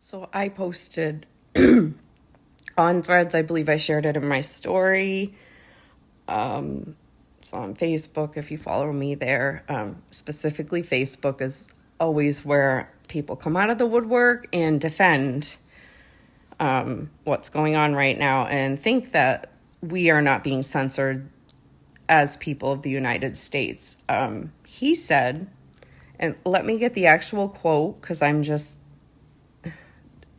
So I posted on Threads, I believe I shared it in my story. It's on Facebook if you follow me there. Specifically, Facebook is always where people come out of the woodwork and defend what's going on right now and think that we are not being censored as people of the United States. He said, and let me get the actual quote because I'm just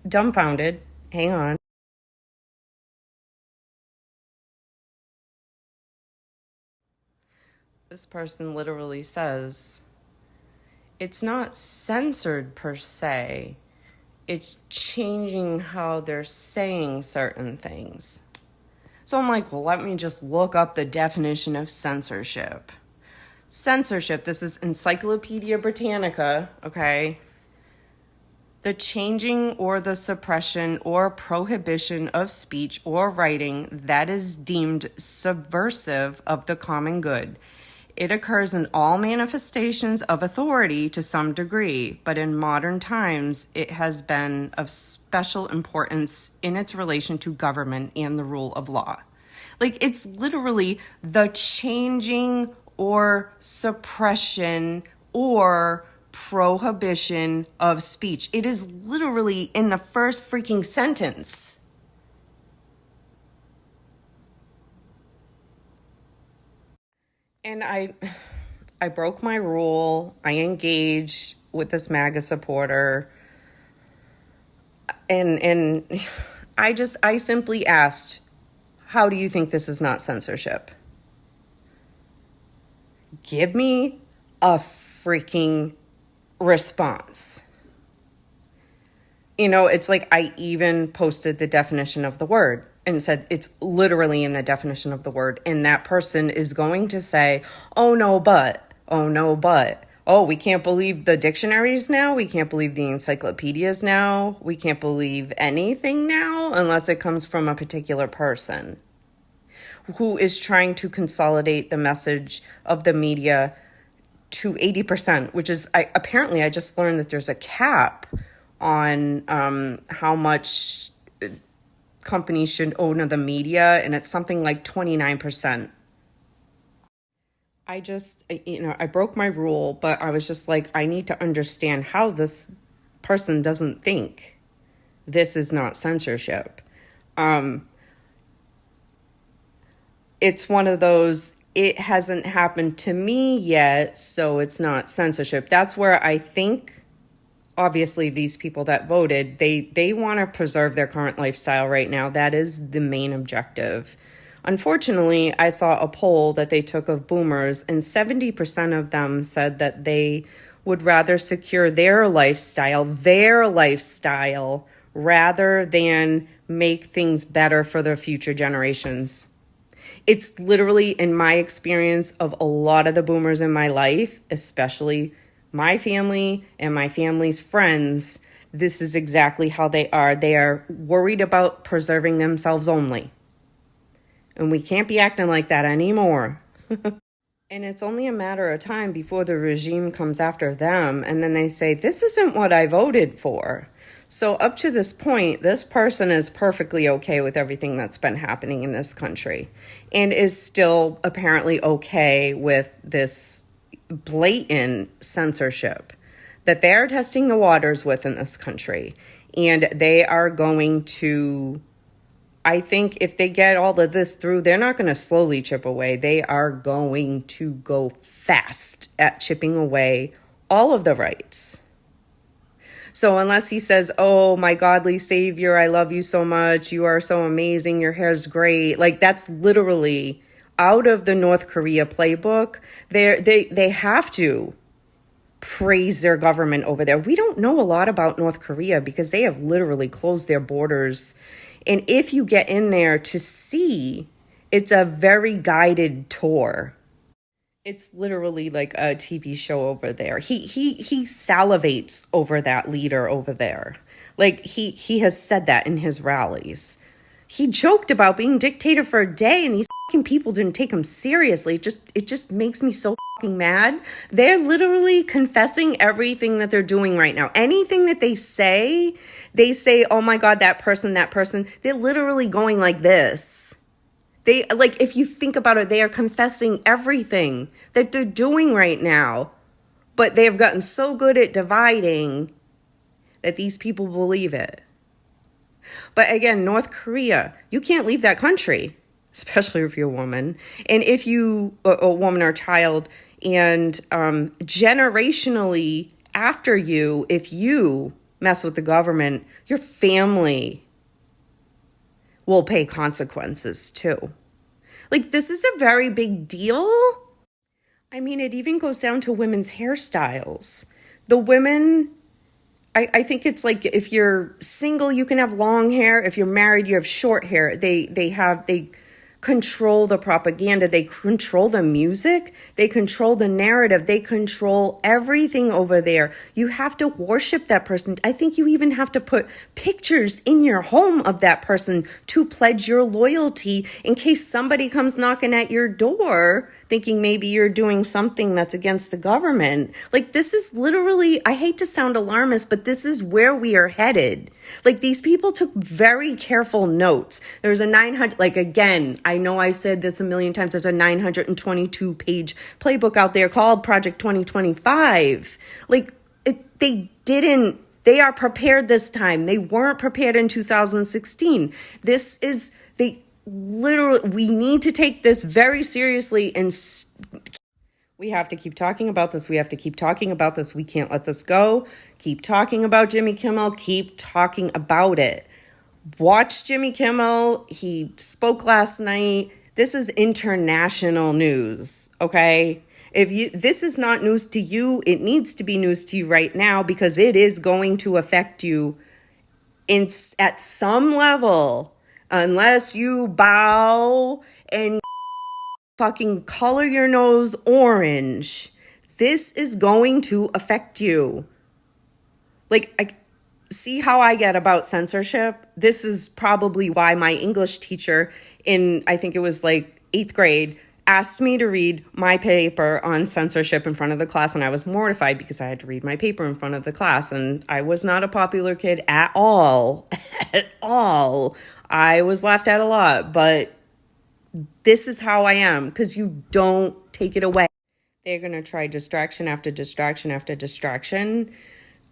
dumbfounded. Hang on. This person literally says, it's not censored per se, it's changing how they're saying certain things. So I'm like, well, let me just look up the definition of censorship. Censorship, this is Encyclopedia Britannica, okay? The changing or the suppression or prohibition of speech or writing that is deemed subversive of the common good. It occurs in all manifestations of authority to some degree, but in modern times, it has been of special importance in its relation to government and the rule of law. Like, it's literally the changing or suppression or prohibition of speech. It is literally in the first freaking sentence. And I broke my rule. I engaged with this MAGA supporter. And I simply asked, how do you think this is not censorship? Give me a freaking response. You know, it's like I even posted the definition of the word and said it's literally in the definition of the word. And that person is going to say, oh, no, but, oh, we can't believe the dictionaries now. We can't believe the encyclopedias now. We can't believe anything now unless it comes from a particular person who is trying to consolidate the message of the media to 80%, which is, apparently I just learned that there's a cap on how much companies should own of the media, and it's something like 29%. I broke my rule, but I was just like, I need to understand how this person doesn't think this is not censorship. It's one of those, it hasn't happened to me yet, so it's not censorship. That's where I think, obviously, these people that voted, they want to preserve their current lifestyle right now. That is the main objective. Unfortunately, I saw a poll that they took of boomers, and 70% of them said that they would rather secure their lifestyle, rather than make things better for their future generations. It's literally, in my experience of a lot of the boomers in my life, especially my family and my family's friends, this is exactly how they are. They are worried about preserving themselves only. And we can't be acting like that anymore. And it's only a matter of time before the regime comes after them, and then they say, this isn't what I voted for. So up to this point, this person is perfectly okay with everything that's been happening in this country and is still apparently okay with this blatant censorship that they're testing the waters with in this country. And they are going to, I think if they get all of this through, they're not going to slowly chip away. They are going to go fast at chipping away all of the rights. So unless he says, oh, my godly savior, I love you so much, you are so amazing, your hair's great, like that's literally out of the North Korea playbook. They have to praise their government over there. We don't know a lot about North Korea because they have literally closed their borders. And if you get in there to see, it's a very guided tour. It's literally like a TV show over there. He salivates over that leader over there. Like he has said that in his rallies. He joked about being dictator for a day, and these fucking people didn't take him seriously. It just makes me so mad. They're literally confessing everything that they're doing right now. Anything that they say, oh my God, that person. They're literally going like this. They, like, if you think about it, they are confessing everything that they're doing right now. But they have gotten so good at dividing that these people believe it. But again, North Korea, you can't leave that country, especially if you're a woman. And if you, a woman or child, and generationally after you, if you mess with the government, your family will pay consequences too. Like, this is a very big deal. I mean, it even goes down to women's hairstyles. The women, I think it's like, if you're single, you can have long hair. If you're married, you have short hair. They control the propaganda. They control the music. They control the narrative. They control everything over there. You have to worship that person. I think you even have to put pictures in your home of that person to pledge your loyalty in case somebody comes knocking at your door thinking maybe you're doing something that's against the government. Like, this is literally, I hate to sound alarmist, but this is where we are headed. Like, these people took very careful notes. There's a 900, like, again, I know I said this a million times, there's a 922 page playbook out there called Project 2025. Like, they are prepared this time. They weren't prepared in 2016. Literally, we need to take this very seriously, and we have to keep talking about this. We have to keep talking about this. We can't let this go. Keep talking about Jimmy Kimmel. Keep talking about it. Watch Jimmy Kimmel. He spoke last night. This is international news, okay? If this is not news to you, it needs to be news to you right now, because it is going to affect you at some level. Unless you bow and fucking color your nose orange, this is going to affect you. Like, see how I get about censorship? This is probably why my English teacher in, I think it was like 8th grade, asked me to read my paper on censorship in front of the class, and I was mortified because I had to read my paper in front of the class, and I was not a popular kid at all. At all. I was laughed at a lot, but this is how I am, because you don't take it away. They're going to try distraction after distraction after distraction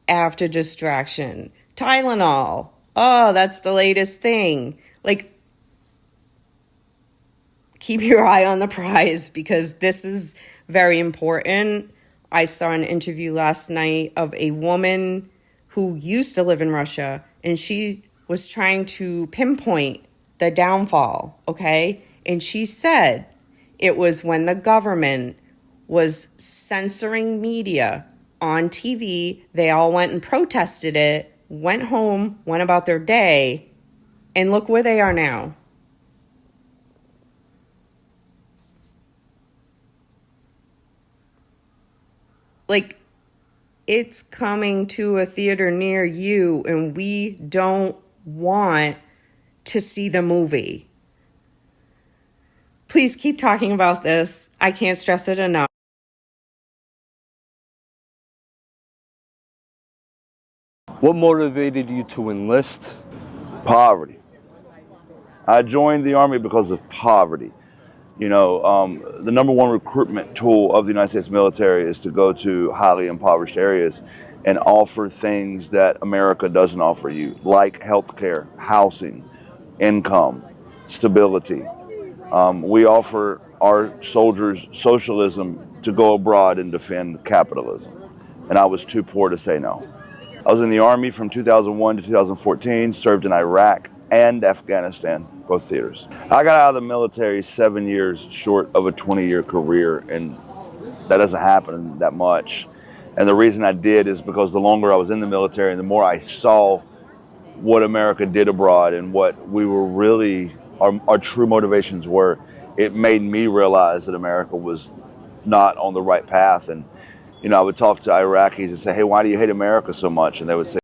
after distraction. Tylenol. Oh, that's the latest thing. Like, keep your eye on the prize, because this is very important. I saw an interview last night of a woman who used to live in Russia, and she was trying to pinpoint the downfall, okay? And she said it was when the government was censoring media on TV. They all went and protested it, went home, went about their day, and look where they are now. Like, it's coming to a theater near you, and we don't want to see the movie. Please keep talking about this. I can't stress it enough. What motivated you to enlist? Poverty. I joined the Army because of poverty. You know, the number one recruitment tool of the United States military is to go to highly impoverished areas and offer things that America doesn't offer you, like healthcare, housing, income, stability. We offer our soldiers socialism to go abroad and defend capitalism. And I was too poor to say no. I was in the Army from 2001 to 2014, served in Iraq and Afghanistan, both theaters. I got out of the military 7 years short of a 20-year career, and that doesn't happen that much. And the reason I did is because the longer I was in the military and the more I saw what America did abroad and what we were really, our true motivations were, it made me realize that America was not on the right path. And, you know, I would talk to Iraqis and say, hey, why do you hate America so much? And they would say,